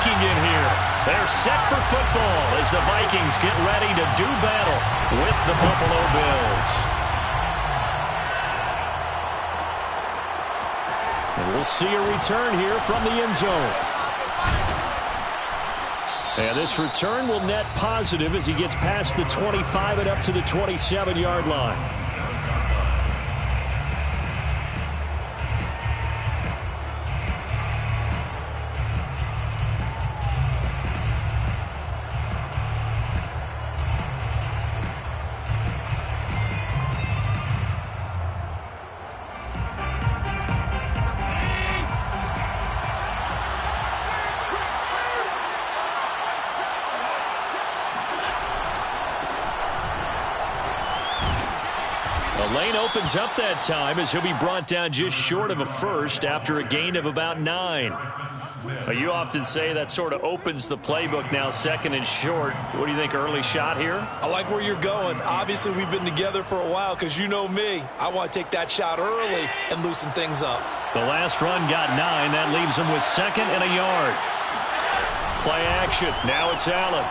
breaking in here. They're set for football as the Vikings get ready to do battle with the Buffalo Bills. And we'll see a return here from the end zone. And this return will net positive as he gets past the 25 and up to the 27-yard line. The lane opens up that time as he'll be brought down just short of a first after a gain of about 9. You often say that sort of opens the playbook now, second and short. What do you think, early shot here? I like where you're going. Obviously, we've been together for a while because you know me. I want to take that shot early and loosen things up. The last run got 9. That leaves him with 2nd and a yard. Play action. Now it's Allen.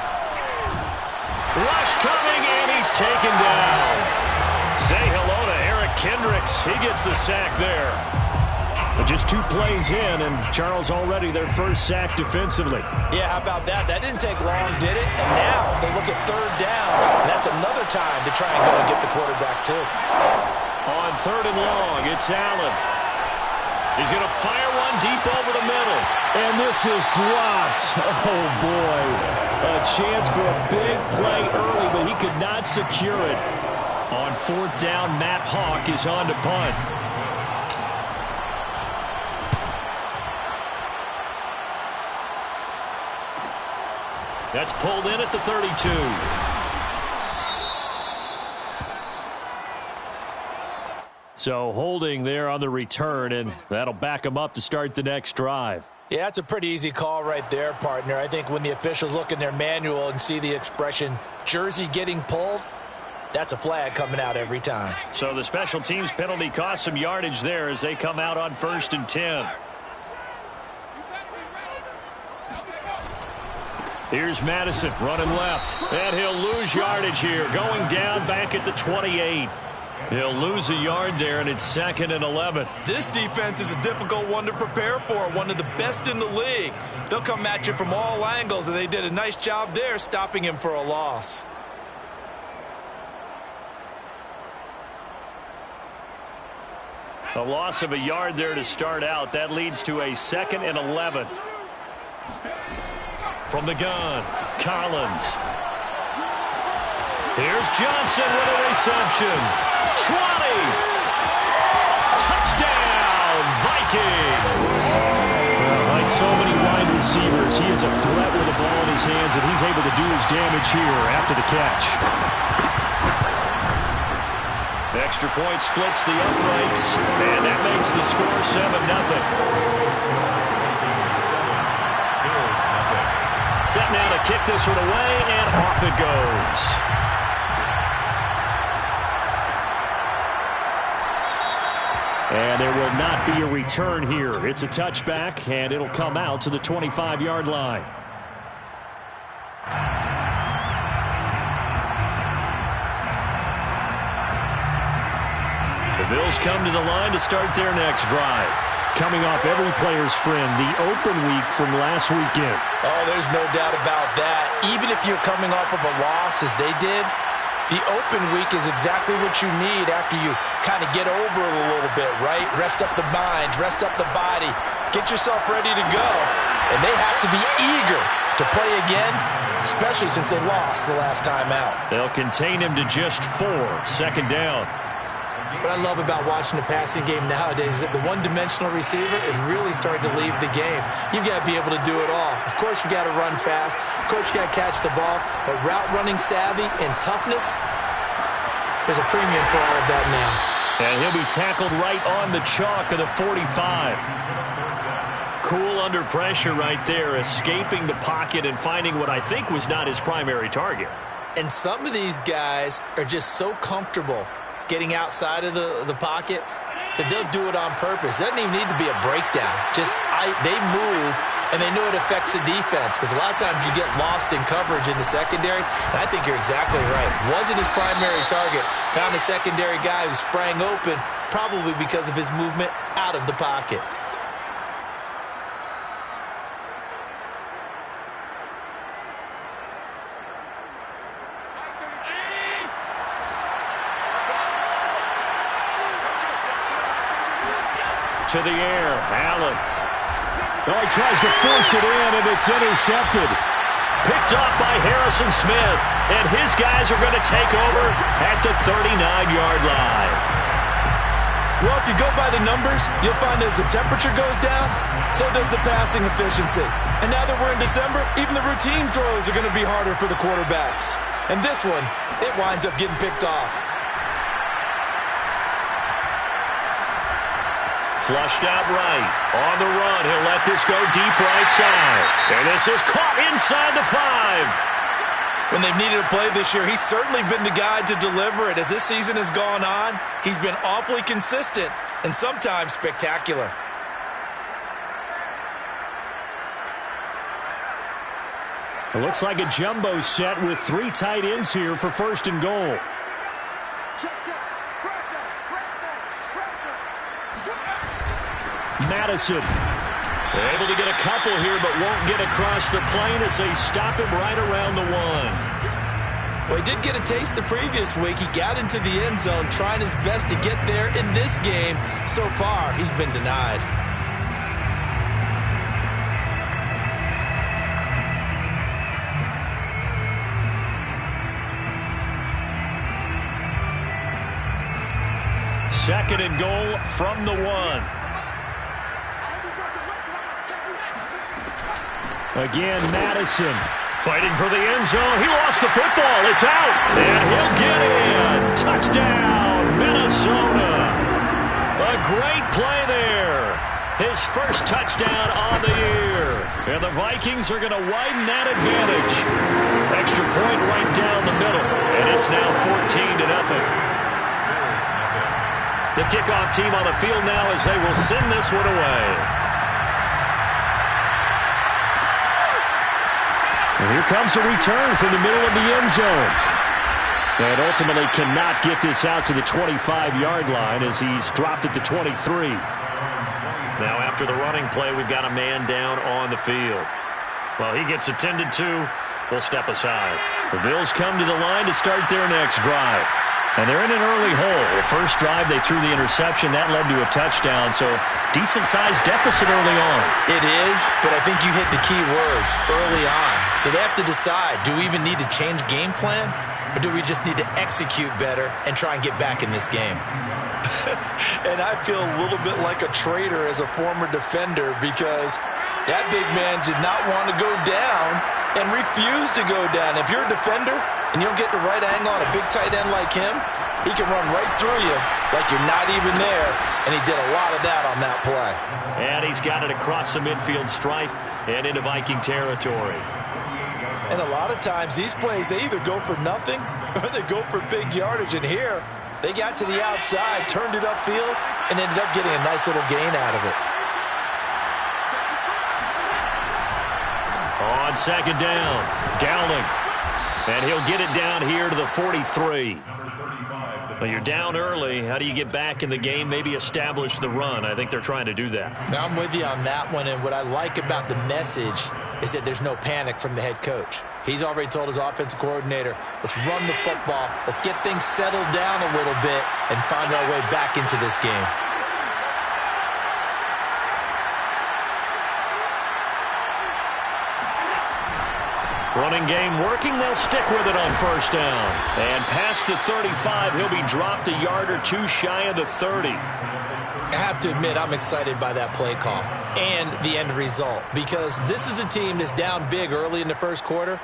Rush coming, and he's taken down. Say hello to Eric Kendricks. He gets the sack there. Just 2 plays in, and Charles already their first sack defensively. Yeah, how about that? That didn't take long, did it? And now they look at 3rd down. And that's another time to try and go and get the quarterback, too. On 3rd and long, it's Allen. He's going to fire one deep over the middle. And this is dropped. Oh, boy. A chance for a big play early, but he could not secure it. On 4th down, Matt Hawk is on to punt. That's pulled in at the 32. So holding there on the return, and that'll back him up to start the next drive. Yeah, that's a pretty easy call right there, partner. I think when the officials look in their manual and see the expression, jersey getting pulled, that's a flag coming out every time. So the special teams penalty cost some yardage there as they come out on 1st and 10. Here's Madison running left. And he'll lose yardage here. Going down back at the 28. He'll lose a yard there, and it's 2nd and 11. This defense is a difficult one to prepare for. One of the best in the league. They'll come at you from all angles, and they did a nice job there stopping him for a loss. A loss of a yard there to start out. That leads to a 2nd and 11. From the gun, Collins. Here's Johnson with a reception. 20. Touchdown, Vikings. Well, like so many wide receivers, he is a threat with the ball in his hands, and he's able to do his damage here after the catch. Extra point splits the uprights, and that makes the score 7-0. Set now to kick this one away, and off it goes. And there will not be a return here. It's a touchback, and it'll come out to the 25-yard line. The Bills come to the line to start their next drive. Coming off every player's friend, the open week from last weekend. Oh, there's no doubt about that. Even if you're coming off of a loss as they did, the open week is exactly what you need after you kind of get over it a little bit, right? Rest up the mind, rest up the body, get yourself ready to go. And they have to be eager to play again, especially since they lost the last time out. They'll contain him to just 4, 2nd down. What I love about watching the passing game nowadays is that the one-dimensional receiver is really starting to leave the game. You've got to be able to do it all. Of course, you've got to run fast. Of course, you've got to catch the ball. But route running savvy and toughness, there's a premium for all of that now. And he'll be tackled right on the chalk of the 45. Cool under pressure right there, escaping the pocket and finding what I think was not his primary target. And some of these guys are just so comfortable getting outside of the pocket that they'll do it on purpose. It doesn't even need to be a breakdown. Just they move and they know it affects the defense because a lot of times you get lost in coverage in the secondary, and I think you're exactly right. Wasn't his primary target. Found a secondary guy who sprang open, probably because of his movement out of the pocket. To the air, Allen. Oh, he tries to force it in, and it's intercepted. Picked off by Harrison Smith, and his guys are going to take over at the 39-yard line. Well, if you go by the numbers, you'll find as the temperature goes down, so does the passing efficiency. And now that we're in December, even the routine throws are going to be harder for the quarterbacks. And this one, it winds up getting picked off. Flushed out right. On the run, he'll let this go deep right side. And this is caught inside the 5. When they've needed a play this year, he's certainly been the guy to deliver it. As this season has gone on, he's been awfully consistent and sometimes spectacular. It looks like a jumbo set with 3 tight ends here for 1st and goal. Madison. Able to get a couple here, but won't get across the plane as they stop him right around the 1. Well, he did get a taste the previous week. He got into the end zone, trying his best to get there in this game. So far, he's been denied. Second and goal from the 1. Again, Madison. Fighting for the end zone. He lost the football. It's out. And he'll get in. Touchdown, Minnesota. A great play there. His first touchdown on the year. And the Vikings are going to widen that advantage. Extra point right down the middle. And it's now 14-0. The kickoff team on the field now as they will send this one away. And here comes a return from the middle of the end zone. And ultimately cannot get this out to the 25-yard line as he's dropped it to 23. Now after the running play, we've got a man down on the field. Well, he gets attended to. We'll step aside. The Bills come to the line to start their next drive. And they're in an early hole. The first drive, they threw the interception. That led to a touchdown, so decent-sized deficit early on. It is, but I think you hit the key words, early on. So they have to decide, do we even need to change game plan, or do we just need to execute better and try and get back in this game? And I feel a little bit like a traitor as a former defender because that big man did not want to go down and refused to go down. If you're a defender and you don't get the right angle on a big tight end like him, he can run right through you like you're not even there, and he did a lot of that on that play. And he's got it across the midfield stripe and into Viking territory. And a lot of times these plays, they either go for nothing or they go for big yardage. And here, they got to the outside, turned it upfield, and ended up getting a nice little gain out of it. On second down, Dowling. And he'll get it down here to the 43. Well, you're down early. How do you get back in the game, maybe establish the run? I think they're trying to do that. Now, I'm with you on that one, and what I like about the message is that there's no panic from the head coach. He's already told his offensive coordinator, let's run the football, let's get things settled down a little bit and find our way back into this game. Running game working. They'll stick with it on first down. And past the 35, he'll be dropped a yard or two shy of the 30. I have to admit, I'm excited by that play call and the end result because this is a team that's down big early in the first quarter,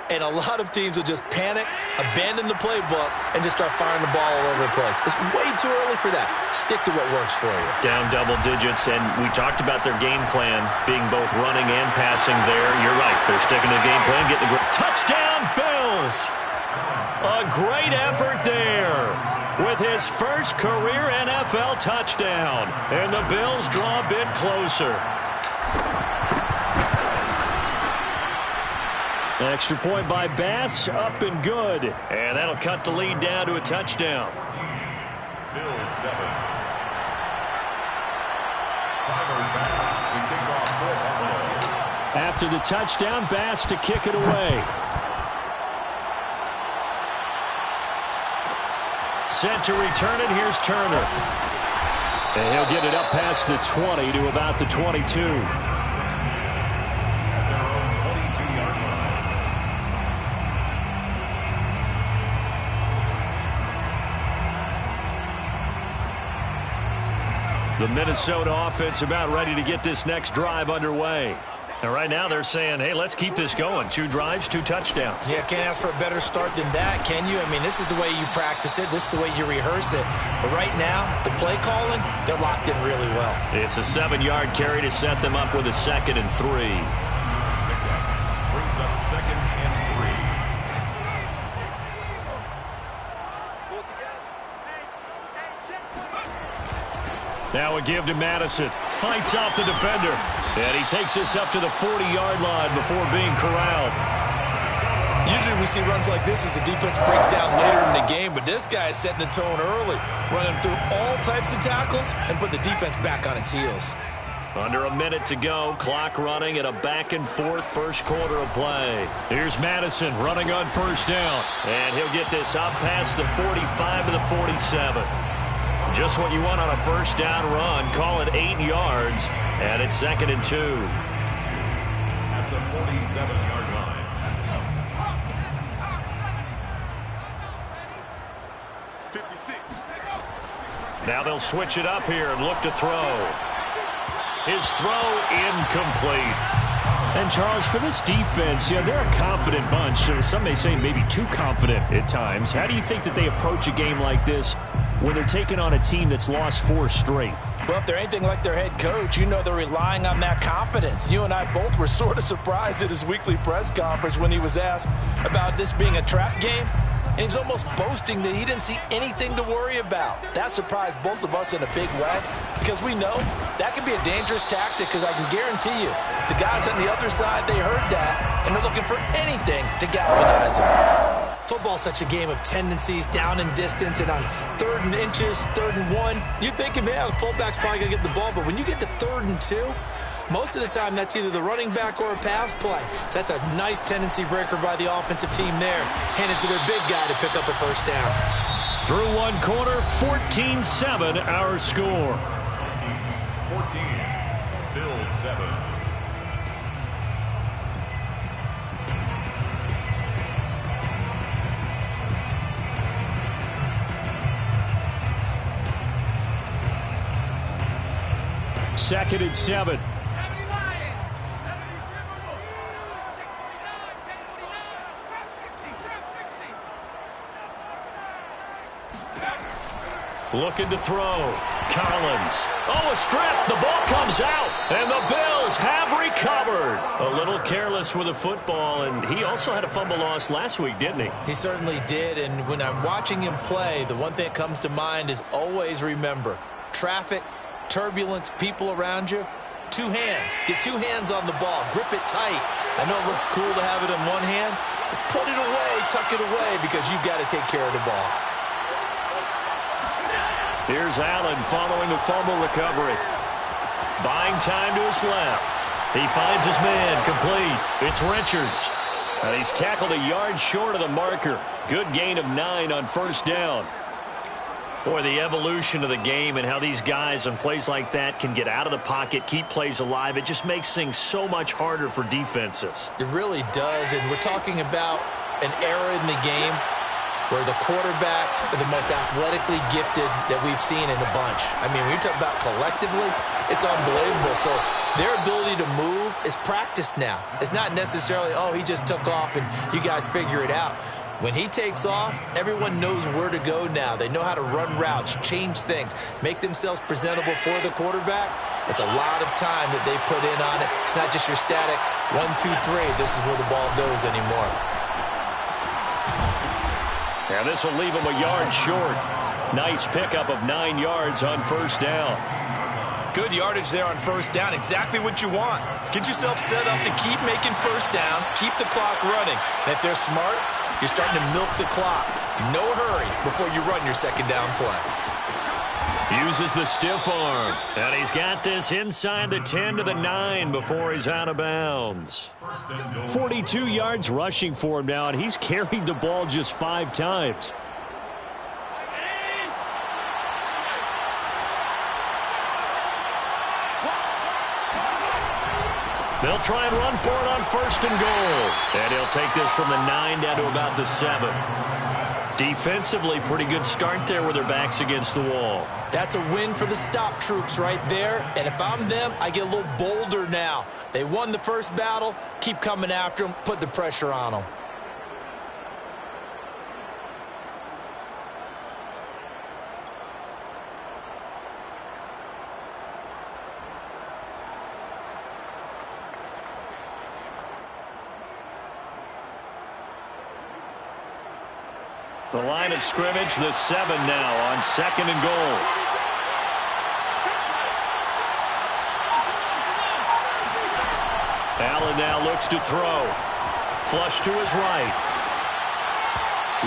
and a lot of teams will just panic, abandon the playbook, and just start firing the ball all over the place. It's way too early for that. Stick to what works for you. Down double digits, and we talked about their game plan being both running and passing there. You're right. They're sticking to the game plan, getting the touchdown, Bills! A great effort there with his first career NFL touchdown. And the Bills draw a bit closer. Extra point by Bass, up and good. And that'll cut the lead down to a touchdown. Bills 7. Tyler Bass to kick off for Buffalo. After the touchdown, Bass to kick it away. Set to return it. Here's Turner. And he'll get it up past the 20 to about the 22. The Minnesota offense about ready to get this next drive underway. And right now they're saying, hey, let's keep this going. 2 drives, 2 touchdowns. Yeah, can't ask for a better start than that, can you? I mean, this is the way you practice it. This is the way you rehearse it. But right now, the play calling, they're locked in really well. It's a 7-yard carry to set them up with a 2nd and 3. Brings up 2nd and 3. Now a give to Madison. Fights off the defender. And he takes this up to the 40-yard line before being corralled. Usually we see runs like this as the defense breaks down later in the game, but this guy is setting the tone early, running through all types of tackles and put the defense back on its heels. Under a minute to go, clock running at a back-and-forth first quarter of play. Here's Madison running on first down. And he'll get this up past the 45 to the 47. Just what you want on a first down run. Call it 8 yards, and it's 2nd and 2. At the 47-yard line. Now they'll switch it up here and look to throw. His throw incomplete. And, Charles, for this defense, yeah, they're a confident bunch. Some may say maybe too confident at times. How do you think that they approach a game like this when they're taking on a team that's lost 4 straight? Well, if they're anything like their head coach, you know they're relying on that confidence. You and I both were sort of surprised at his weekly press conference when he was asked about this being a trap game. And he's almost boasting that he didn't see anything to worry about. That surprised both of us in a big way because we know that can be a dangerous tactic because I can guarantee you the guys on the other side, they heard that, and they're looking for anything to galvanize them. Football's such a game of tendencies, down and distance, and on 3rd and inches, 3rd and 1, you're thinking, man, the fullback's probably going to get the ball. But when you get to 3rd and 2, most of the time that's either the running back or a pass play. So that's a nice tendency breaker by the offensive team there. Hand it to their big guy to pick up a first down. Through one quarter, 14-7 our score. 14, Bills 7. Second and 7. Looking to throw. Collins. Oh, a strip. The ball comes out. And the Bills have recovered. A little careless with the football, and he also had a fumble loss last week, didn't he? He certainly did, and when I'm watching him play, the one thing that comes to mind is always remember, traffic, turbulence, people around you, 2 hands. Get 2 hands on the ball. Grip it tight. I know it looks cool to have it in one hand, but put it away, tuck it away, because you've got to take care of the ball. Here's Allen following the fumble recovery. Buying time to his left. He finds his man complete. It's Richards. And he's tackled a yard short of the marker. Good gain of 9 on first down. Boy, the evolution of the game and how these guys on plays like that can get out of the pocket, keep plays alive, it just makes things so much harder for defenses. It really does, and we're talking about an era in the game where the quarterbacks are the most athletically gifted that we've seen in the bunch. I mean, when you talk about collectively, it's unbelievable. So their ability to move is practiced now. It's not necessarily, oh, he just took off and you guys figure it out. When he takes off, everyone knows where to go now. They know how to run routes, change things, make themselves presentable for the quarterback. It's a lot of time that they put in on it. It's not just your static 1, 2, 3. This is where the ball goes anymore. And this will leave him a yard short. Nice pickup of 9 yards on first down. Good yardage there on first down. Exactly what you want. Get yourself set up to keep making first downs, keep the clock running. And if they're smart, you're starting to milk the clock. No hurry before you run your second down play. Uses the stiff arm. And he's got this inside the 10 to the 9 before he's out of bounds. 42 yards rushing for him now, and he's carried the ball just 5 times. They'll try and run for it on first and goal. And he'll take this from the 9 down to about the 7. Defensively, pretty good start there with their backs against the wall. That's a win for the stop troops right there. And if I'm them, I get a little bolder now. They won the first battle. Keep coming after them. Put the pressure on them. The line of scrimmage, the 7 now on second and goal. Allen now looks to throw. Flush to his right.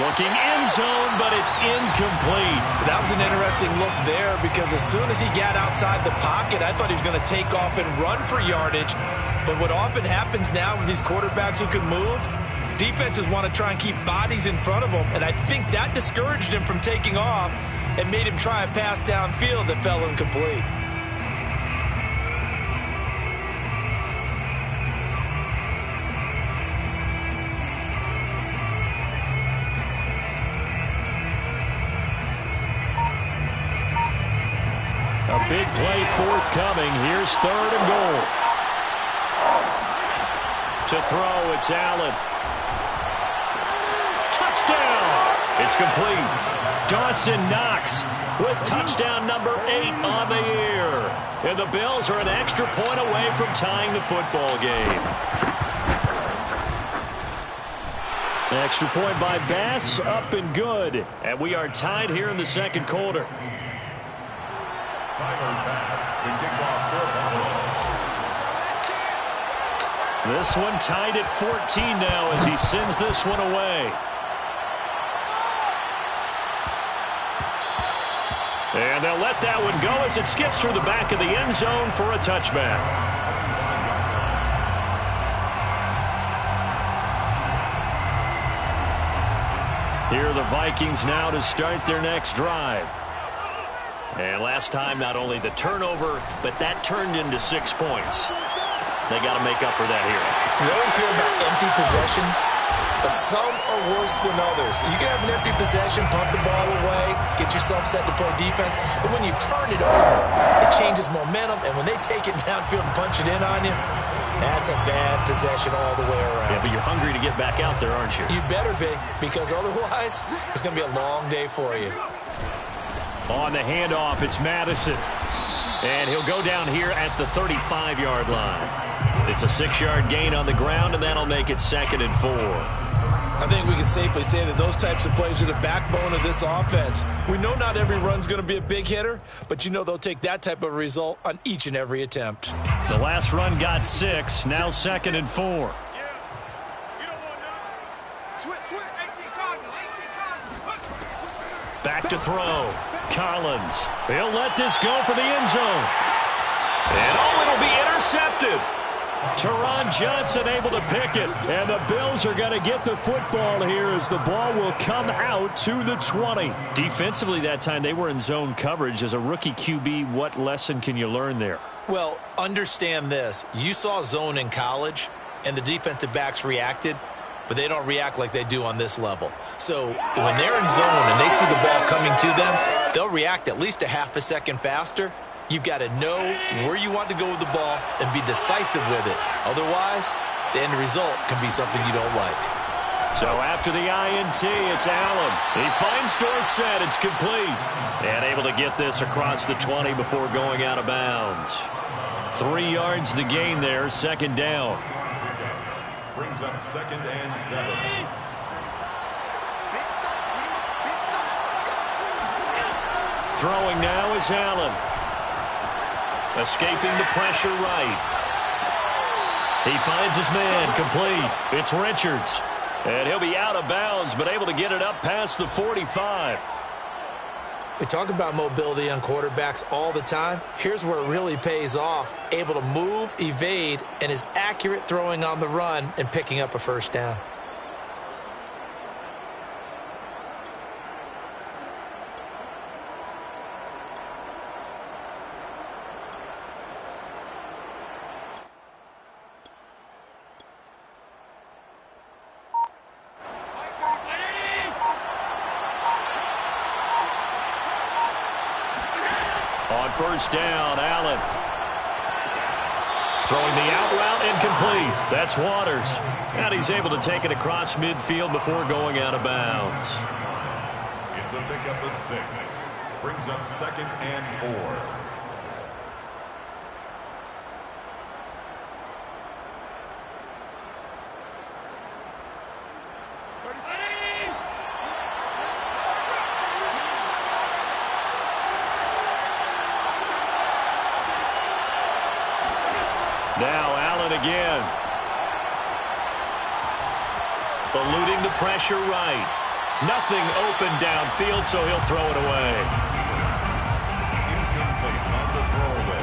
Looking end zone, but it's incomplete. That was an interesting look there because as soon as he got outside the pocket, I thought he was going to take off and run for yardage. But what often happens now with these quarterbacks who can move, defenses want to try and keep bodies in front of them, and I think that discouraged him from taking off and made him try a pass downfield that fell incomplete. A big play forthcoming. Here's third and goal. To throw, it's Allen. Touchdown! It's complete. Dawson Knox with touchdown number 8 on the year. And the Bills are an extra point away from tying the football game. Extra point by Bass, up and good. And we are tied here in the second quarter. Tyler Bass to kick off for Buffalo. This one tied at 14 now as he sends this one away. And they'll let that one go as it skips through the back of the end zone for a touchback. Here are the Vikings now to start their next drive. And last time, not only the turnover, but that turned into 6 points. They got to make up for that here. You always hear about empty possessions, but some are worse than others. You can have an empty possession, pump the ball away, get yourself set to play defense, but when you turn it over, it changes momentum, and when they take it downfield and punch it in on you, that's a bad possession all the way around. Yeah, but you're hungry to get back out there, aren't you? You better be, because otherwise, it's going to be a long day for you. On the handoff, it's Madison. And he'll go down here at the 35-yard line. It's a 6-yard gain on the ground, and that'll make it 2nd and 4. I think we can safely say that those types of plays are the backbone of this offense. We know not every run's going to be a big hitter, but you know they'll take that type of result on each and every attempt. The last run got 6, now 2nd and 4. Back to throw. Collins. He'll let this go for the end zone. And it'll be intercepted. Teron Johnson able to pick it. And the Bills are going to get the football here as the ball will come out to the 20. Defensively that time, they were in zone coverage. As a rookie QB, what lesson can you learn there? Well, understand this. You saw zone in college, and the defensive backs reacted, but they don't react like they do on this level. So when they're in zone and they see the ball coming to them, they'll react at least a half a second faster. You've got to know where you want to go with the ball and be decisive with it. Otherwise, the end result can be something you don't like. So after the INT, it's Allen. He finds Dorsett. It's complete. And able to get this across the 20 before going out of bounds. 3 yards the gain there, 2nd down. Brings up 2nd and 7. Throwing now is Allen. Escaping the pressure right. He finds his man, complete. It's Richards. And he'll be out of bounds, but able to get it up past the 45. We talk about mobility on quarterbacks all the time. Here's where it really pays off. Able to move, evade, and is accurate throwing on the run and picking up a first down. On first down, Allen. Throwing the out route, incomplete. That's Waters. And he's able to take it across midfield before going out of bounds. It's a pickup of 6. Brings up 2nd and 4. Now Allen again. Eluding the pressure right. Nothing open downfield, so he'll throw it away. Incomplete on the throwaway.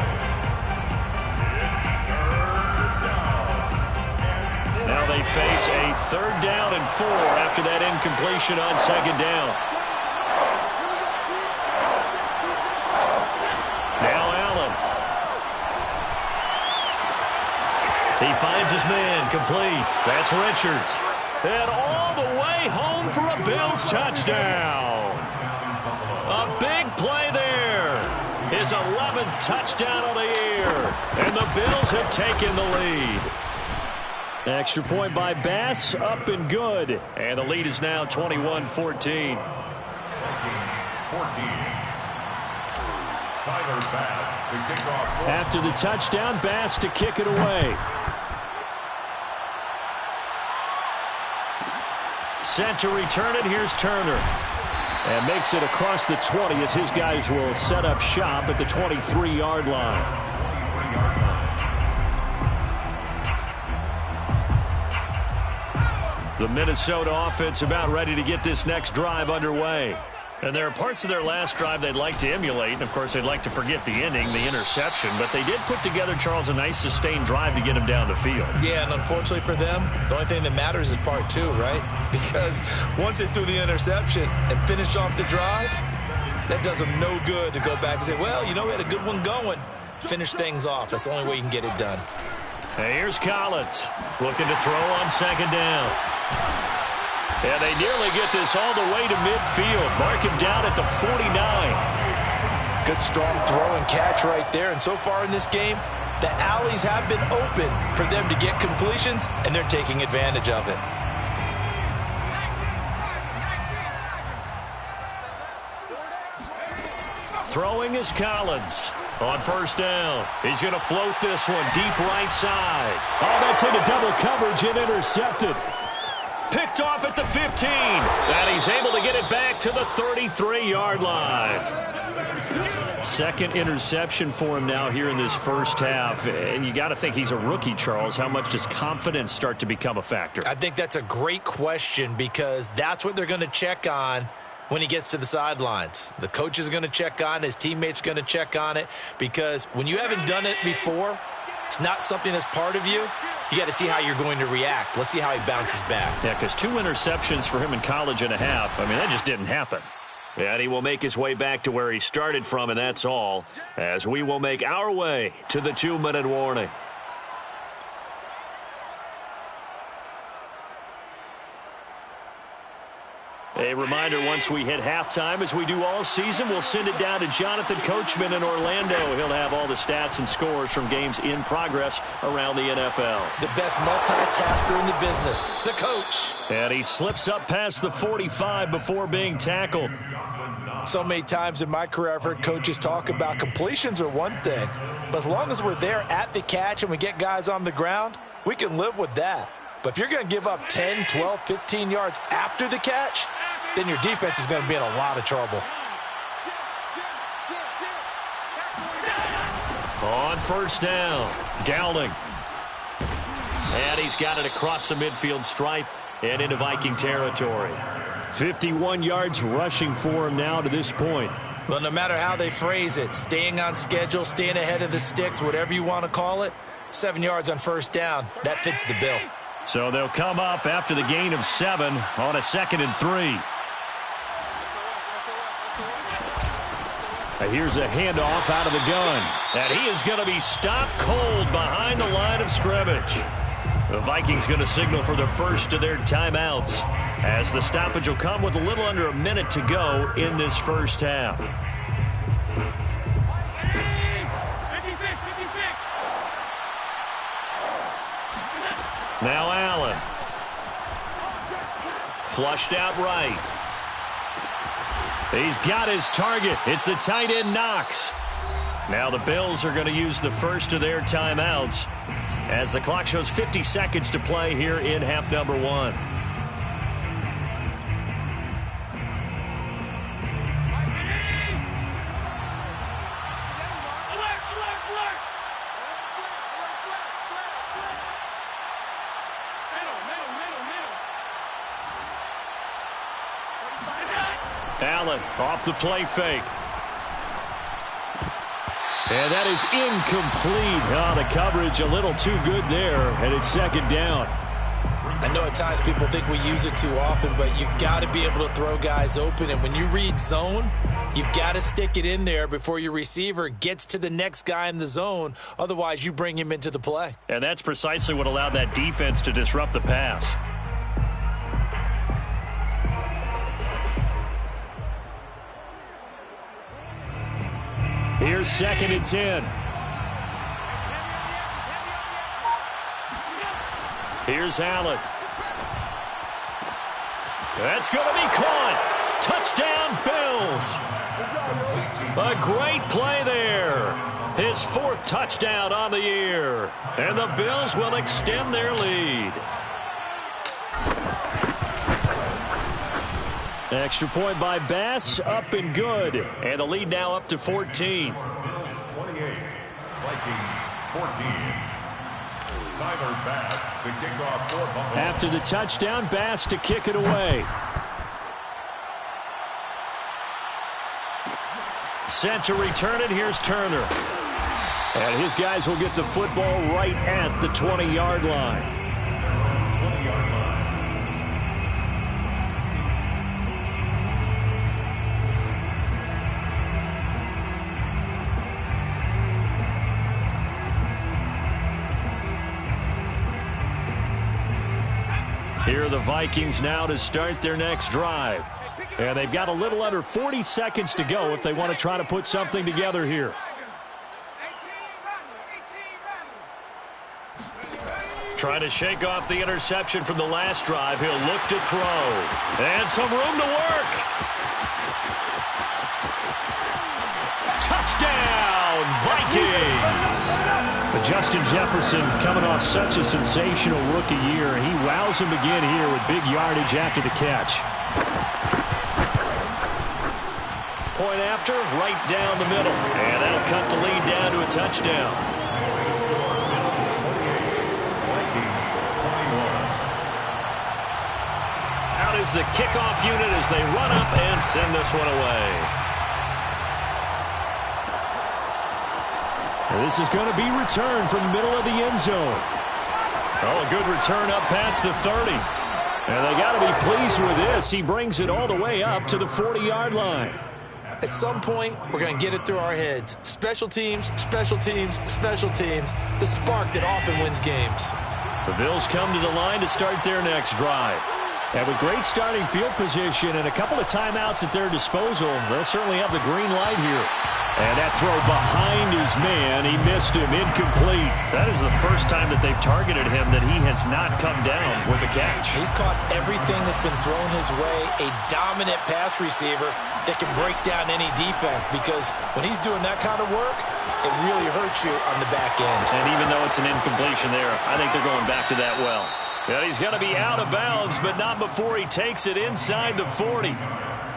It's 3rd down. Now they face a 3rd down and 4 after that incompletion on 2nd down. Now Allen. He finds his man, complete. That's Richards. And all the way home for a Bills touchdown. A big play there. His 11th touchdown of the year. And the Bills have taken the lead. Extra point by Bass, up and good. And the lead is now 21-14. Vikings 14. Tyler Bass to kick off. After the touchdown, Bass to kick it away. Set to return it. Here's Turner. And makes it across the 20 as his guys will set up shop at the 23-yard line. The Minnesota offense about ready to get this next drive underway. And there are parts of their last drive they'd like to emulate. And, of course, they'd like to forget the ending, the interception. But they did put together, Charles, a nice sustained drive to get him down the field. Yeah, and unfortunately for them, the only thing that matters is part 2, right? Because once they threw the interception and finished off the drive, that does them no good to go back and say, well, you know, we had a good one going. Finish things off. That's the only way you can get it done. And here's Collins looking to throw on 2nd down. And they nearly get this all the way to midfield. Mark him down at the 49. Good strong throw and catch right there. And so far in this game, the alleys have been open for them to get completions, and they're taking advantage of it. Throwing is Collins. On first down, he's going to float this one deep right side. Oh, that's into double coverage and intercepted. Picked off at the 15. And he's able to get it back to the 33-yard line. 2nd interception for him now here in this first half. And you got to think he's a rookie, Charles. How much does confidence start to become a factor? I think that's a great question because that's what they're going to check on when he gets to the sidelines. The coach is going to check on it. His teammates are going to check on it because when you haven't done it before, it's not something that's part of you. You got to see how you're going to react. Let's see how he bounces back. Yeah, because 2 interceptions for him in college and a half. I mean, that just didn't happen. And he will make his way back to where he started from, and that's all, as we will make our way to the 2-minute warning. A reminder, once we hit halftime, as we do all season, we'll send it down to Jonathan Coachman in Orlando. He'll have all the stats and scores from games in progress around the NFL. The best multitasker in the business, the coach. And he slips up past the 45 before being tackled. So many times in my career, I've heard coaches talk about completions are one thing, but as long as we're there at the catch and we get guys on the ground, we can live with that. But if you're going to give up 10, 12, 15 yards after the catch, then your defense is going to be in a lot of trouble. On first down, Dowling. And he's got it across the midfield stripe and into Viking territory. 51 yards rushing for him now to this point. Well, no matter how they phrase it, staying on schedule, staying ahead of the sticks, whatever you want to call it, 7 yards on first down, that fits the bill. So they'll come up after the gain of 7 on a 2nd and 3. And here's a handoff out of the gun. And he is going to be stopped cold behind the line of scrimmage. The Vikings going to signal for the first of their timeouts, as the stoppage will come with a little under a minute to go in this first half. Now Allen. Flushed out right. He's got his target. It's the tight end Knox. Now the Bills are going to use the first of their timeouts as the clock shows 50 seconds to play here in half number 1. Allen off the play fake. And that is incomplete. Oh, the coverage a little too good there, and it's 2nd down. I know at times people think we use it too often, but you've got to be able to throw guys open. And when you read zone, you've got to stick it in there before your receiver gets to the next guy in the zone. Otherwise, you bring him into the play. And that's precisely what allowed that defense to disrupt the pass. Here's 2nd and 10. Here's Allen. That's going to be caught. Touchdown, Bills. A great play there. His 4th touchdown on the year. And the Bills will extend their lead. Extra point by Bass, up and good. And the lead now up to 14. Bills 28, Vikings 14. Tyler Bass to kick off for Buffalo. After the touchdown, Bass to kick it away. Set to return it. Here's Turner. And his guys will get the football right at the 20-yard line. 20-yard line. Here are the Vikings now to start their next drive. And they've got a little under 40 seconds to go if they want to try to put something together here. Trying to shake off the interception from the last drive. He'll look to throw. And some room to work. Touchdown, Vikings! Justin Jefferson coming off such a sensational rookie year. He wows him again here with big yardage after the catch. Point after, right down the middle. And that'll cut the lead down to a touchdown. Out is the kickoff unit as they run up and send this one away. This is going to be returned from the middle of the end zone. Oh, a good return up past the 30. And they got to be pleased with this. He brings it all the way up to the 40-yard line. At some point, we're going to get it through our heads. Special teams, special teams, special teams. The spark that often wins games. The Bills come to the line to start their next drive. And with great starting field position and a couple of timeouts at their disposal, they'll certainly have the green light here. And that throw behind his man, he missed him, incomplete. That is the first time that they've targeted him that he has not come down with a catch. He's caught everything that's been thrown his way, a dominant pass receiver that can break down any defense, because when he's doing that kind of work, it really hurts you on the back end. And even though it's an incompletion there, I think they're going back to that well. And he's going to be out of bounds, but not before he takes it inside the 40.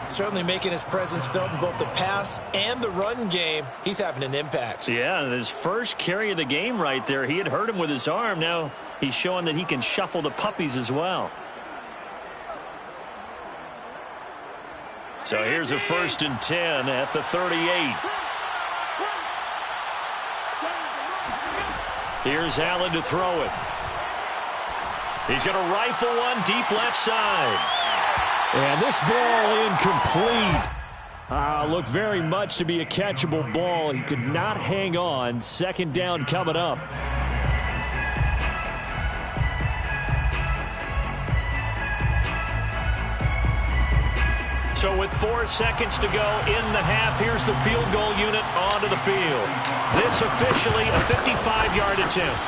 Certainly making his presence felt in both the pass and the run game. He's having an impact. Yeah, his first carry of the game right there. He had hurt him with his arm. Now he's showing that he can shuffle the puppies as well. So here's a 1st and 10 at the 38. Here's Allen to throw it. He's going to rifle one deep left side. And this ball incomplete. Looked very much to be a catchable ball. He could not hang on. 2nd down coming up. So with 4 seconds to go in the half, here's the field goal unit onto the field. This officially a 55-yard attempt.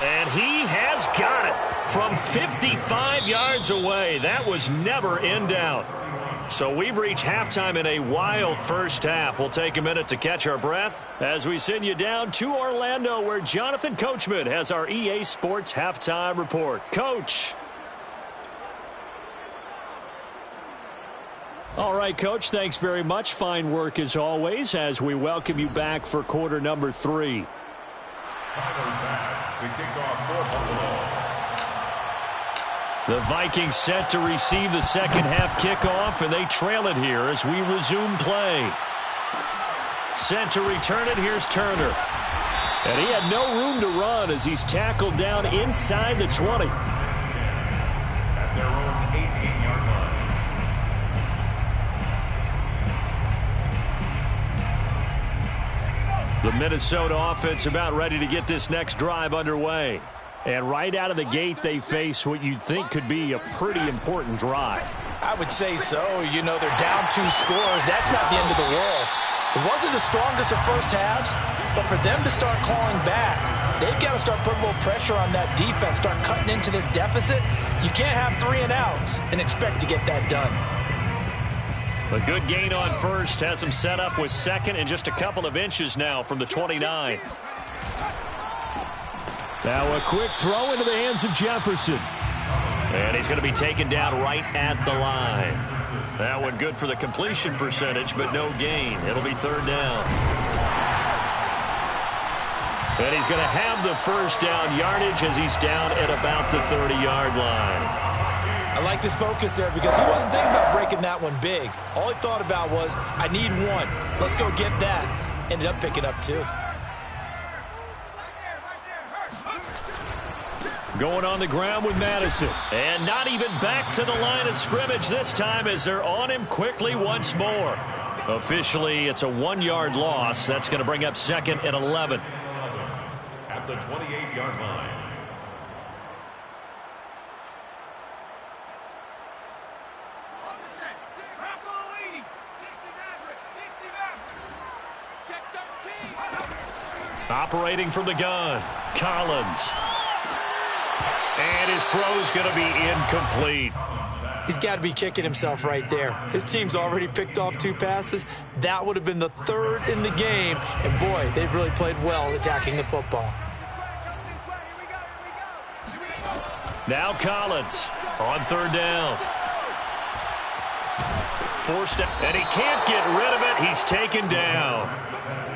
And he has got it from 55 yards away. That was never in doubt. So we've reached halftime in a wild first half. We'll take a minute to catch our breath as we send you down to Orlando, where Jonathan Coachman has our EA Sports halftime report. Coach. All right, Coach, thanks very much. Fine work as always as we welcome you back for quarter number 3. Tyler Bass to kick off for Buffalo. The Vikings set to receive the second half kickoff, and they trail it here as we resume play. Set to return it, here's Turner. And he had no room to run as he's tackled down inside the 20. At their own 18-yard line. The Minnesota offense about ready to get this next drive underway. And right out of the gate, they face what you'd think could be a pretty important drive. I would say so. You know, they're down 2 scores. That's not the end of the world. It wasn't the strongest of first halves, but for them to start calling back, they've got to start putting a little pressure on that defense, start cutting into this deficit. You can't have 3 and outs and expect to get that done. A good gain on first has him set up with 2nd and just a couple of inches now from the 29. Now a quick throw into the hands of Jefferson. And he's going to be taken down right at the line. That one good for the completion percentage, but no gain. It'll be 3rd down. And he's going to have the first down yardage as he's down at about the 30-yard line. I like this focus there because he wasn't thinking about breaking that one big. All he thought about was, I need 1. Let's go get that. Ended up picking up 2. Going on the ground with Madison. And not even back to the line of scrimmage this time as they're on him quickly once more. Officially, it's a 1-yard loss. That's going to bring up 2nd and 11. At the 28-yard line. Operating from the gun, Collins. And his throw's going to be incomplete. He's got to be kicking himself right there. His team's already picked off 2 passes. That would have been the 3rd in the game. And, boy, they've really played well attacking the football. Now Collins on 3rd down. Forced it, and he can't get rid of it. He's taken down.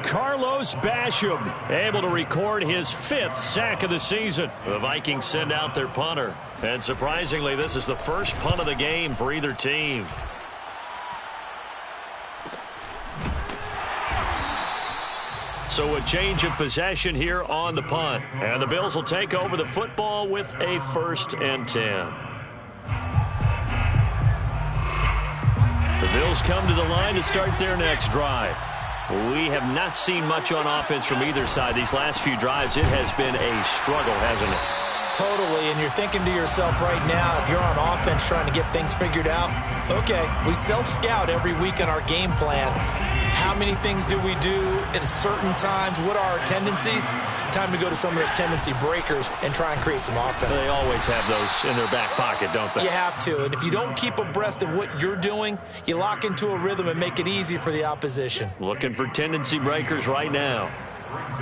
Carlos Basham able to record his 5th sack of the season. The Vikings send out their punter. And surprisingly, this is the first punt of the game for either team. So a change of possession here on the punt. And the Bills will take over the football with a 1st and 10. The Bills come to the line to start their next drive. We have not seen much on offense from either side. These last few drives, it has been a struggle, hasn't it? Totally, and you're thinking to yourself right now, if you're on offense trying to get things figured out, okay, we self-scout every week on our game plan. How many things do we do at certain times? What are our tendencies? Time to go to some of those tendency breakers and try and create some offense. They always have those in their back pocket, don't they? You have to, and if you don't keep abreast of what you're doing, you lock into a rhythm and make it easy for the opposition. Looking for tendency breakers right now.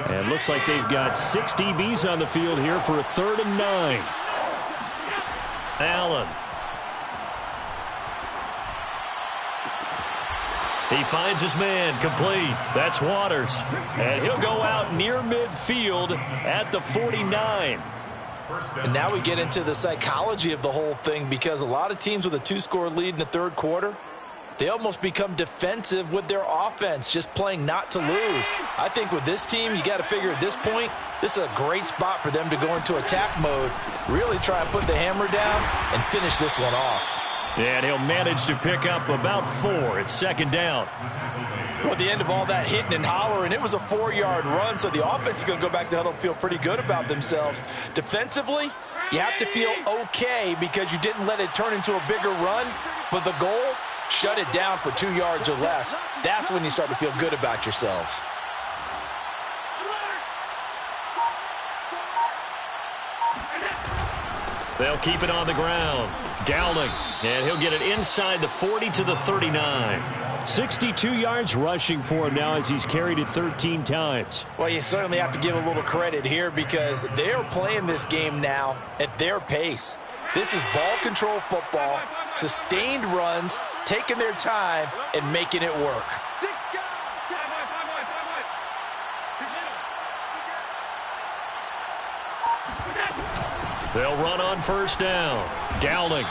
And looks like they've got 6 DBs on the field here for a 3rd and 9. Allen. He finds his man, complete. That's Waters. And he'll go out near midfield at the 49. And now we get into the psychology of the whole thing, because a lot of teams with a 2-score lead in the third quarter, they almost become defensive with their offense, just playing not to lose. I think with this team, you got to figure at this point, this is a great spot for them to go into attack mode, really try and put the hammer down and finish this one off. And he'll manage to pick up about 4. It's second down. Well, at the end of all that hitting and hollering, it was a 4-yard run, so the offense is going to go back to huddle and feel pretty good about themselves. Defensively, you have to feel okay because you didn't let it turn into a bigger run, but the goal, shut it down for 2 yards or less. That's when you start to feel good about yourselves. They'll keep it on the ground. Dowling, and he'll get it inside the 40 to the 39. 62 yards rushing for him now as he's carried it 13 times. Well, you certainly have to give a little credit here because they're playing this game now at their pace. This is ball control football, sustained runs, taking their time, and making it work. They'll run on first down. Dowling.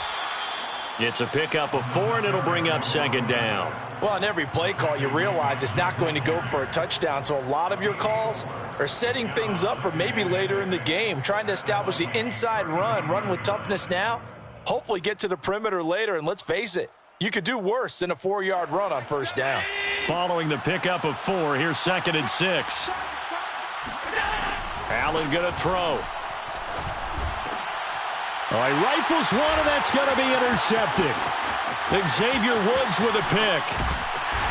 It's a pickup of 4, and it'll bring up second down. Well, on every play call, you realize it's not going to go for a touchdown, so a lot of your calls are setting things up for maybe later in the game, trying to establish the inside run with toughness now, hopefully get to the perimeter later, and let's face it, you could do worse than a 4-yard run on first down. Following the pickup of 4, here's 2nd and 6. Allen going to throw. All right, rifles one, and that's going to be intercepted. Xavier Woods with a pick.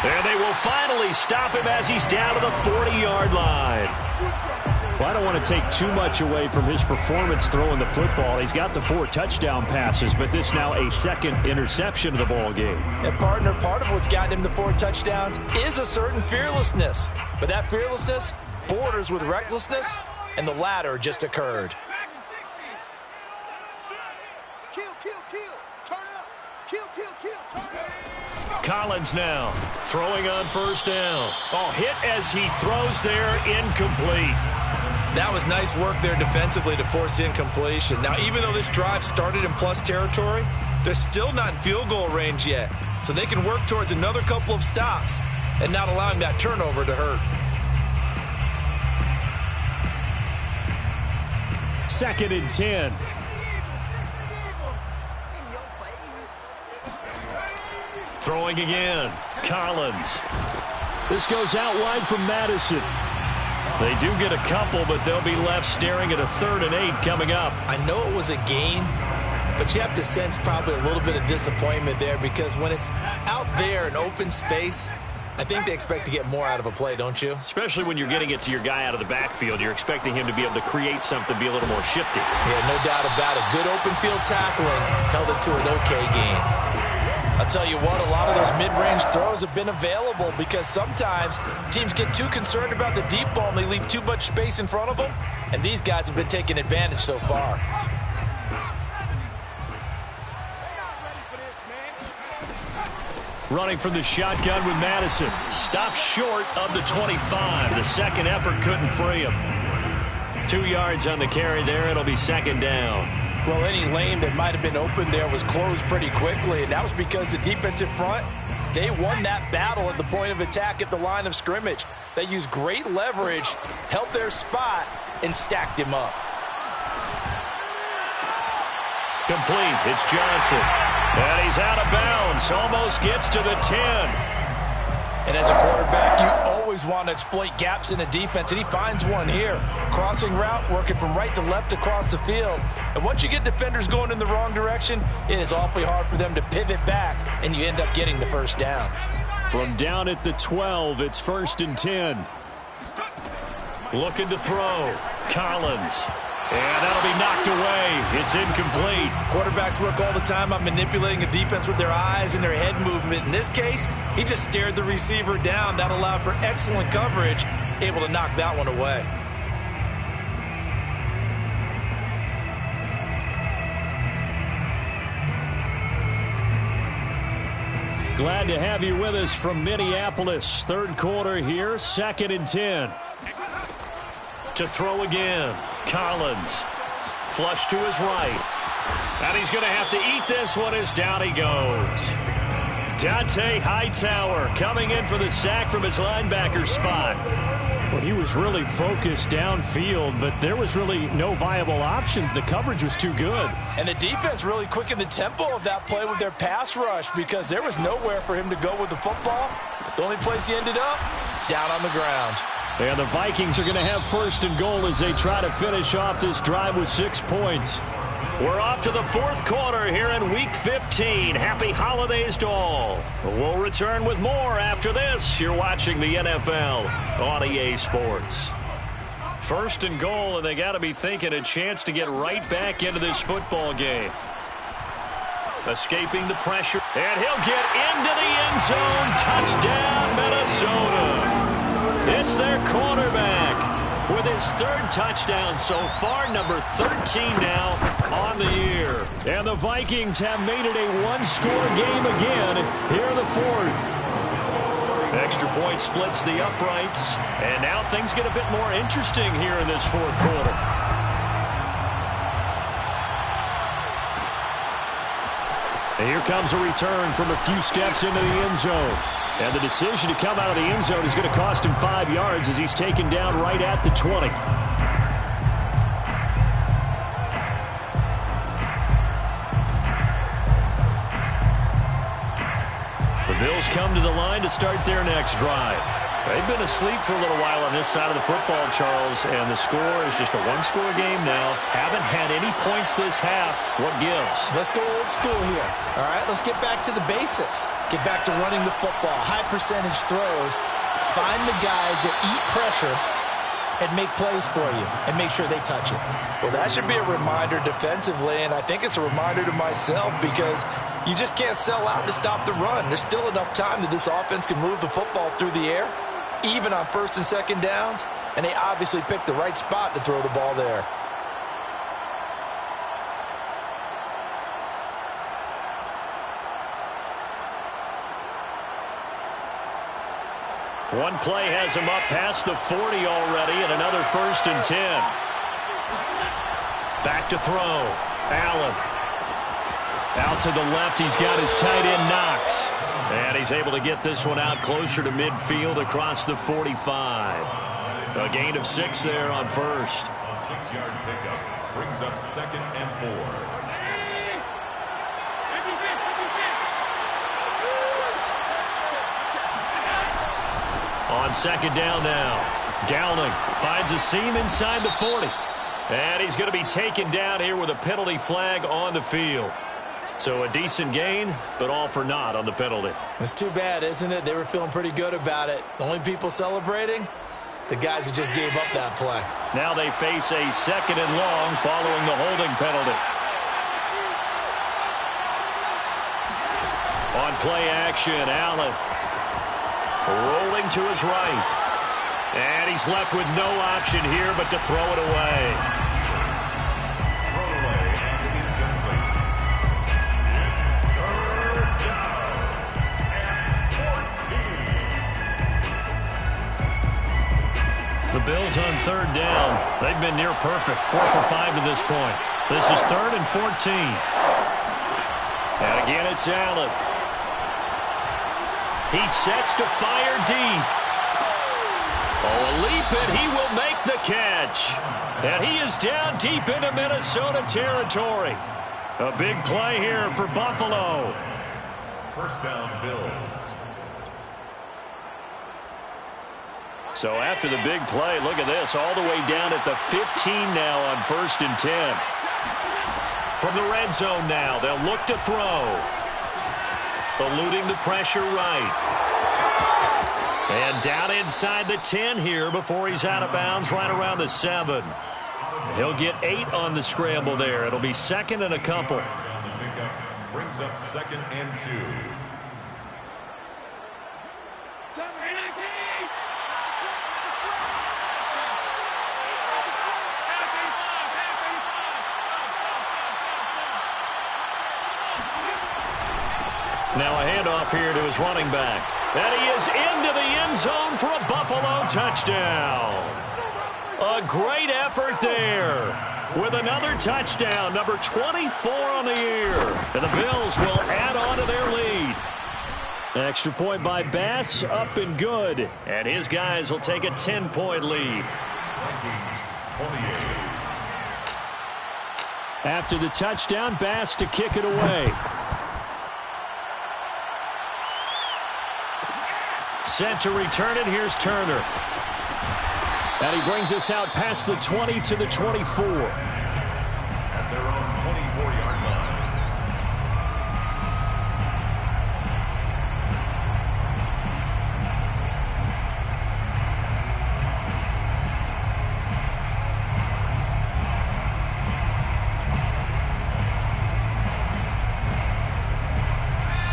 And they will finally stop him as he's down to the 40-yard line. Well, I don't want to take too much away from his performance throwing the football. He's got the 4 touchdown passes, but this now a second interception of the ball game. And partner, part of what's gotten him the 4 touchdowns is a certain fearlessness. But that fearlessness borders with recklessness, and the latter just occurred. Collins now throwing on first down. Oh, hit as he throws there, incomplete. That was nice work there defensively to force incompletion. Now, even though this drive started in plus territory, they're still not in field goal range yet. So they can work towards another couple of stops and not allowing that turnover to hurt. 2nd and 10. Throwing again. Collins. This goes out wide from Madison. They do get a couple, but they'll be left staring at a 3rd and 8 coming up. I know it was a gain, but you have to sense probably a little bit of disappointment there because when it's out there in open space, I think they expect to get more out of a play, don't you? Especially when you're getting it to your guy out of the backfield. You're expecting him to be able to create something, be a little more shifty. Yeah, no doubt about it. Good open field tackling held it to an okay gain. I'll tell you what, a lot of those mid-range throws have been available because sometimes teams get too concerned about the deep ball and they leave too much space in front of them, and these guys have been taking advantage so far. Running from the shotgun with Madison. Stops short of the 25. The second effort couldn't free him. 2 yards on the carry there. It'll be second down. Well, any lane that might have been open there was closed pretty quickly, and that was because the defensive front, they won that battle at the point of attack at the line of scrimmage. They used great leverage, held their spot, and stacked him up. Complete. It's Johnson. And he's out of bounds. Almost gets to the 10. And as a quarterback, you always want to exploit gaps in a defense, and he finds one here. Crossing route, working from right to left across the field. And once you get defenders going in the wrong direction, it is awfully hard for them to pivot back, and you end up getting the first down. From down at the 12, it's 1st and 10. Looking to throw. Collins. And that'll be knocked away. It's incomplete. Quarterbacks work all the time on manipulating a defense with their eyes and their head movement. In this case, he just stared the receiver down. That allowed for excellent coverage, able to knock that one away. glad to have you with us from Minneapolis. Third quarter here, 2nd and 10. To throw again, Collins. Flush to his right. And he's going to have to eat this one as down he goes. Dante Hightower coming in for the sack from his linebacker spot. Well, he was really focused downfield, but there was really no viable options. The coverage was too good. And the defense really quickened the tempo of that play with their pass rush because there was nowhere for him to go with the football. The only place he ended up, down on the ground. And the Vikings are going to have 1st and goal as they try to finish off this drive with 6 points. We're off to the 4th quarter here in Week 15. Happy holidays to all. We'll return with more after this. You're watching the NFL on EA Sports. 1st and goal, and they got to be thinking a chance to get right back into this football game. Escaping the pressure, and he'll get into the end zone. Touchdown, Minnesota. It's their quarterback with his 3rd touchdown so far, number 13 now on the year. And the Vikings have made it a 1-score game again here in the 4th. Extra point splits the uprights, and now things get a bit more interesting here in this 4th quarter. And here comes a return from a few steps into the end zone. And the decision to come out of the end zone is going to cost him 5 yards as he's taken down right at the 20. The Bills come to the line to start their next drive. They've been asleep for a little while on this side of the football, Charles, and the score is just a 1-score game now. Haven't had any points this half. What gives? Let's go old school here. All right, let's get back to the basics. Get back to running the football, high percentage throws. Find the guys that eat pressure and make plays for you and make sure they touch it. Well, that should be a reminder defensively, and I think it's a reminder to myself because you just can't sell out to stop the run. There's still enough time that this offense can move the football through the air, even on 1st and 2nd downs, and they obviously picked the right spot to throw the ball there. One play has him up past the 40 already, and another 1st and 10. Back to throw. Allen. Out to the left, he's got his tight end Knox. And he's able to get this one out closer to midfield across the 45. A gain of 6 there on 1st. A 6-yard pickup brings up 2nd and 4. On 2nd down now. Dowling finds a seam inside the 40. And he's going to be taken down here with a penalty flag on the field. So a decent gain, but all for naught on the penalty. It's too bad, isn't it? They were feeling pretty good about it. The only people celebrating, the guys who just gave up that play. Now they face a 2nd and long following the holding penalty. On play action, Allen. Rolling to his right. And he's left with no option here but to throw it away. Throwaway and incomplete. It's 3rd down and 14. The Bills on 3rd down. They've been near perfect. 4 for 5 to this point. This is 3rd and 14. And again, it's Allen. He sets to fire deep. Oh, a leap, and he will make the catch. And he is down deep into Minnesota territory. A big play here for Buffalo. 1st down, Bills. So after the big play, look at this, all the way down at the 15 now on 1st and 10. From the red zone now, they'll look to throw. Eluding the pressure right. And down inside the 10 here before he's out of bounds right around the 7. He'll get 8 on the scramble there. It'll be 2nd and a couple. On the pickup brings up 2nd and 2. Now a handoff here to his running back. And he is into the end zone for a Buffalo touchdown. A great effort there with another touchdown, number 24 on the year. And the Bills will add on to their lead. Extra point by Bass, up and good. And his guys will take a 10-point lead. Vikings 28. After the touchdown, Bass to kick it away. Set to return it. Here's Turner. And he brings us out past the 20 to the 24. At their own 24-yard line.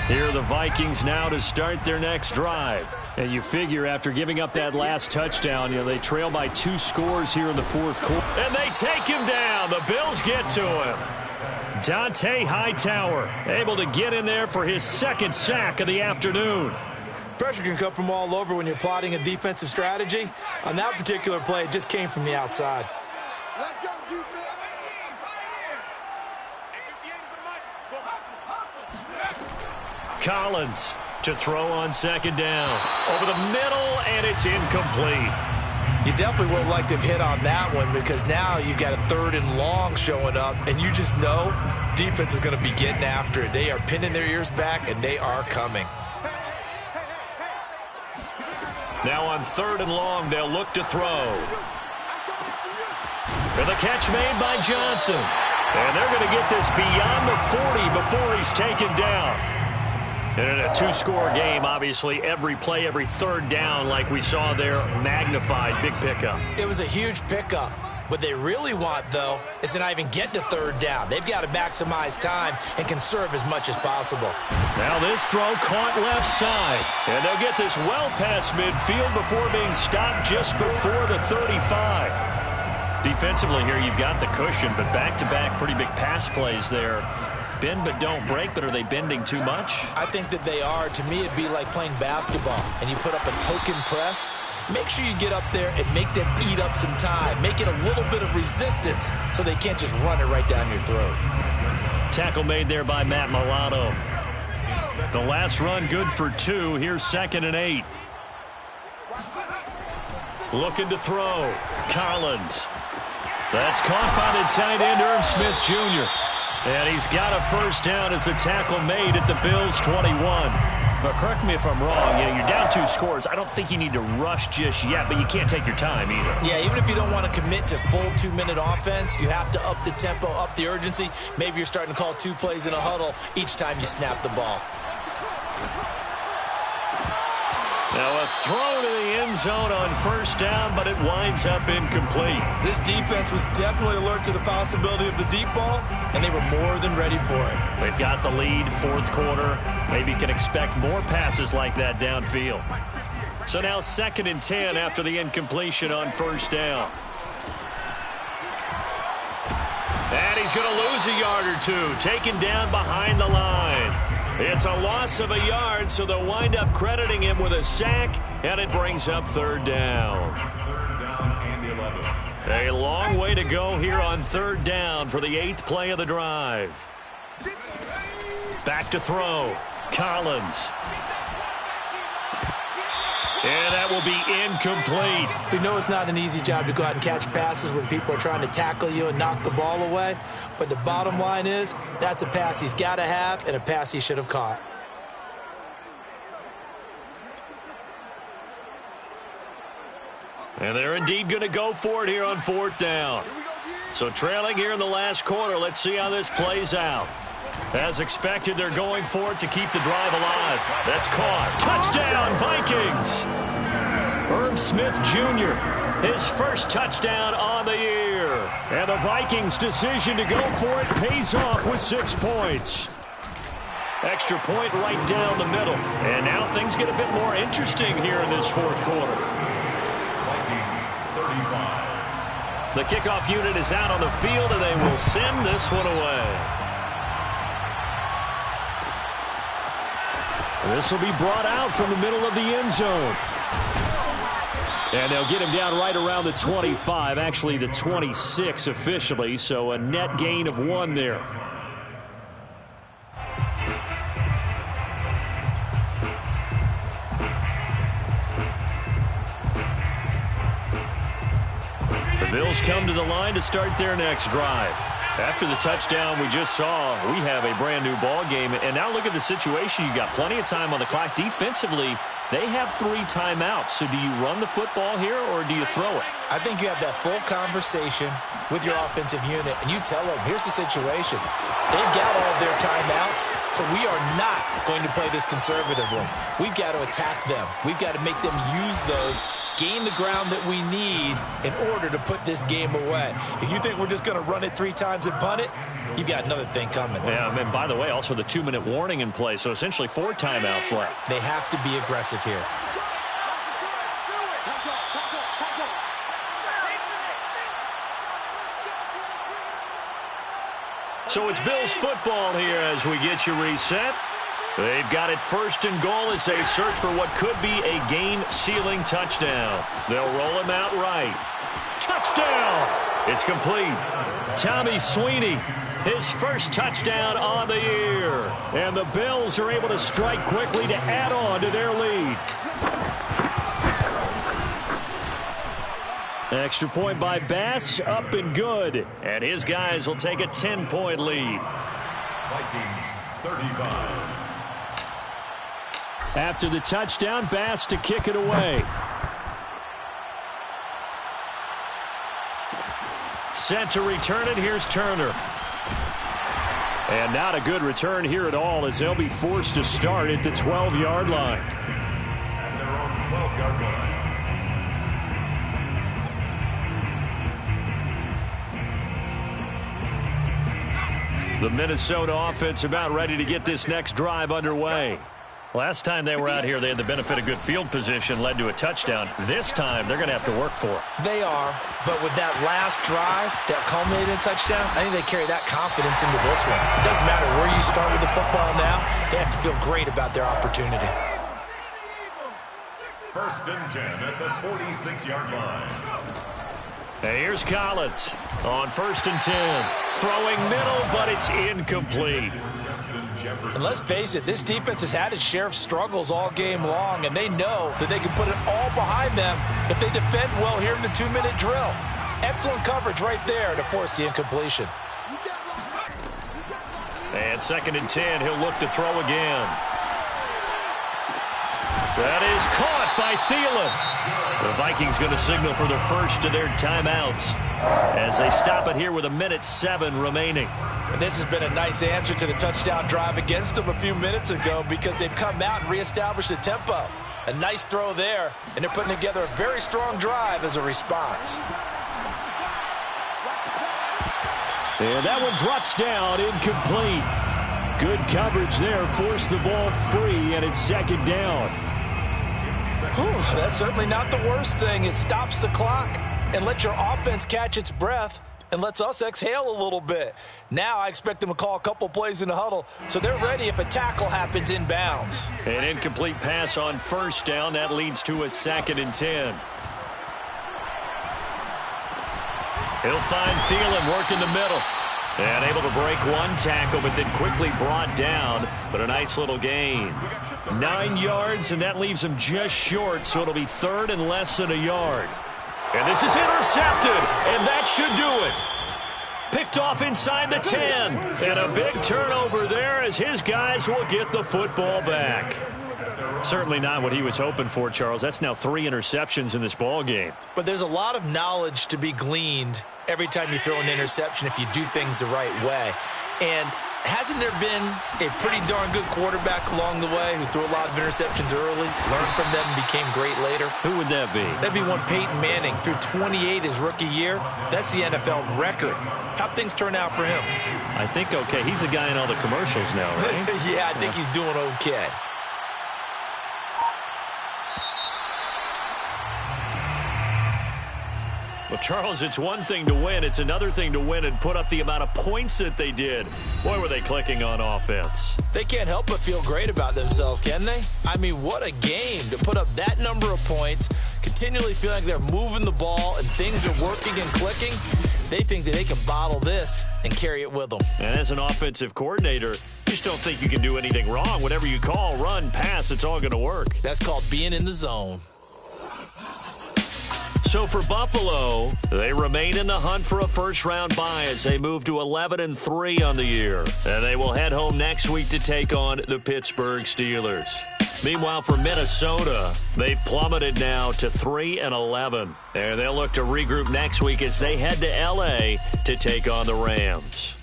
Here are the Vikings now to start their next drive. And you figure after giving up that last touchdown, they trail by 2 scores here in the fourth quarter. And they take him down. The Bills get to him. Dante Hightower able to get in there for his second sack of the afternoon. Pressure can come from all over when you're plotting a defensive strategy. On that particular play, it just came from the outside. Let's go, defense. Collins to throw on second down. Over the middle, and it's incomplete. You definitely would have liked to have hit on that one because now you've got a 3rd and long showing up, and you just know defense is going to be getting after it. They are pinning their ears back, and they are coming. Now on 3rd and long, they'll look to throw. For the catch made by Johnson. And they're going to get this beyond the 40 before he's taken down. And in a 2-score game, obviously, every play, every 3rd down, like we saw there, magnified. Big pickup. It was a huge pickup. What they really want, though, is to not even get to 3rd down. They've got to maximize time and conserve as much as possible. Now this throw caught left side. And they'll get this well past midfield before being stopped just before the 35. Defensively here, you've got the cushion, but back-to-back pretty big pass plays there. Bend but don't break, but are they bending too much? I think that they are. To me, it'd be like playing basketball, and you put up a token press. Make sure you get up there and make them eat up some time. Make it a little bit of resistance so they can't just run it right down your throat. Tackle made there by Matt Milano. The last run good for 2. Here's 2nd and 8. Looking to throw. Collins. That's caught by the tight end, Irv Smith Jr. And he's got a first down as the tackle made at the Bills' 21. But correct me if I'm wrong, you're down 2 scores. I don't think you need to rush just yet, but you can't take your time either. Yeah, even if you don't want to commit to full 2-minute offense, you have to up the tempo, up the urgency. Maybe you're starting to call 2 plays in a huddle each time you snap the ball. Now a throw to the end zone on first down, but it winds up incomplete. This defense was definitely alert to the possibility of the deep ball, and they were more than ready for it. They've got the lead, fourth quarter. Maybe you can expect more passes like that downfield. So now 2nd and 10 after the incompletion on first down. And he's going to lose a yard or 2, taken down behind the line. It's a loss of a yard, so they'll wind up crediting him with a sack, and it brings up 3rd down. 3rd down and 11. A long way to go here on 3rd down for the 8th play of the drive. Back to throw. Collins. And that will be incomplete. We know it's not an easy job to go out and catch passes when people are trying to tackle you and knock the ball away. But the bottom line is, that's a pass he's got to have and a pass he should have caught. And they're indeed going to go for it here on 4th down. So trailing here in the last quarter, let's see how this plays out. As expected, they're going for it to keep the drive alive. That's caught. Touchdown, Vikings! Irv Smith Jr., his first touchdown on the year. And the Vikings' decision to go for it pays off with 6 points. Extra point right down the middle. And now things get a bit more interesting here in this 4th quarter. Vikings 35. The kickoff unit is out on the field, and they will send this one away. This will be brought out from the middle of the end zone. And they'll get him down right around the 25, actually the 26 officially, so a net gain of 1 there. The Bills come to the line to start their next drive. After the touchdown we just saw, we have a brand new ball game. And now look at the situation. You got plenty of time on the clock. Defensively, they have 3 timeouts. So do you run the football here or do you throw it? I think you have that full conversation with your offensive unit, and you tell them, here's the situation. They've got all of their timeouts, so we are not going to play this conservatively. We've got to attack them. We've got to make them use those, gain the ground that we need in order to put this game away. If you think we're just going to run it 3 times and punt it, you've got another thing coming. Yeah, and by the way, also the 2-minute warning in play, so essentially 4 timeouts left. They have to be aggressive here. So it's Bills football here as we get you reset. They've got it 1st and goal as they search for what could be a game-sealing touchdown. They'll roll him out right. Touchdown! It's complete. Tommy Sweeney, his first touchdown on the year. And the Bills are able to strike quickly to add on to their lead. Extra point by Bass, up and good. And his guys will take a 10-point lead. Vikings 35. After the touchdown, Bass to kick it away. Set to return it. Here's Turner. And not a good return here at all as they'll be forced to start at the 12-yard line. At their own 12-yard line. The Minnesota offense about ready to get this next drive underway. Last time they were out here, they had the benefit of good field position, led to a touchdown. This time, they're going to have to work for it. They are, but with that last drive that culminated in a touchdown, I think they carry that confidence into this one. It doesn't matter where you start with the football now. They have to feel great about their opportunity. 1st and 10 at the 46-yard line. Hey, here's Collins on 1st and 10. Throwing middle, but it's incomplete. And let's face it, this defense has had its share of struggles all game long, and they know that they can put it all behind them if they defend well here in the 2-minute drill. Excellent coverage right there to force the incompletion. And 2nd and 10, he'll look to throw again. That is caught by Thielen. The Vikings going to signal for the first of their timeouts as they stop it here with 1:07 remaining. And this has been a nice answer to the touchdown drive against them a few minutes ago because they've come out and reestablished the tempo. A nice throw there, and they're putting together a very strong drive as a response. And that one drops down, incomplete. Good coverage there, forced the ball free, and it's 2nd down. That's certainly not the worst thing. It stops the clock and lets your offense catch its breath and lets us exhale a little bit. Now I expect them to call a couple plays in the huddle, so they're ready if a tackle happens inbounds. An incomplete pass on 1st down. That leads to a 2nd and 10. He'll find Thielen working the middle. And able to break one tackle, but then quickly brought down. But a nice little gain. 9 yards, and that leaves him just short, so it'll be 3rd and less than a yard. And this is intercepted, and that should do it. Picked off inside the 10. And a big turnover there as his guys will get the football back. Certainly not what he was hoping for, Charles. That's now 3 interceptions in this ball game. But there's a lot of knowledge to be gleaned every time you throw an interception if you do things the right way. And hasn't there been a pretty darn good quarterback along the way who threw a lot of interceptions early, learned from them, and became great later? Who would that be? That'd be one Peyton Manning. Threw 28 his rookie year. That's the NFL record. How'd things turn out for him? I think okay. He's a guy in all the commercials now, right? Yeah, I think he's doing okay. Well, Charles, it's one thing to win. It's another thing to win and put up the amount of points that they did. Boy, were they clicking on offense. They can't help but feel great about themselves, can they? I mean, what a game to put up that number of points, continually feeling like they're moving the ball and things are working and clicking. They think that they can bottle this and carry it with them. And as an offensive coordinator, you just don't think you can do anything wrong. Whatever you call, run, pass, it's all going to work. That's called being in the zone. So for Buffalo, they remain in the hunt for a first-round bye as they move to 11-3 on the year. And they will head home next week to take on the Pittsburgh Steelers. Meanwhile, for Minnesota, they've plummeted now to 3-11. And they'll look to regroup next week as they head to L.A. to take on the Rams.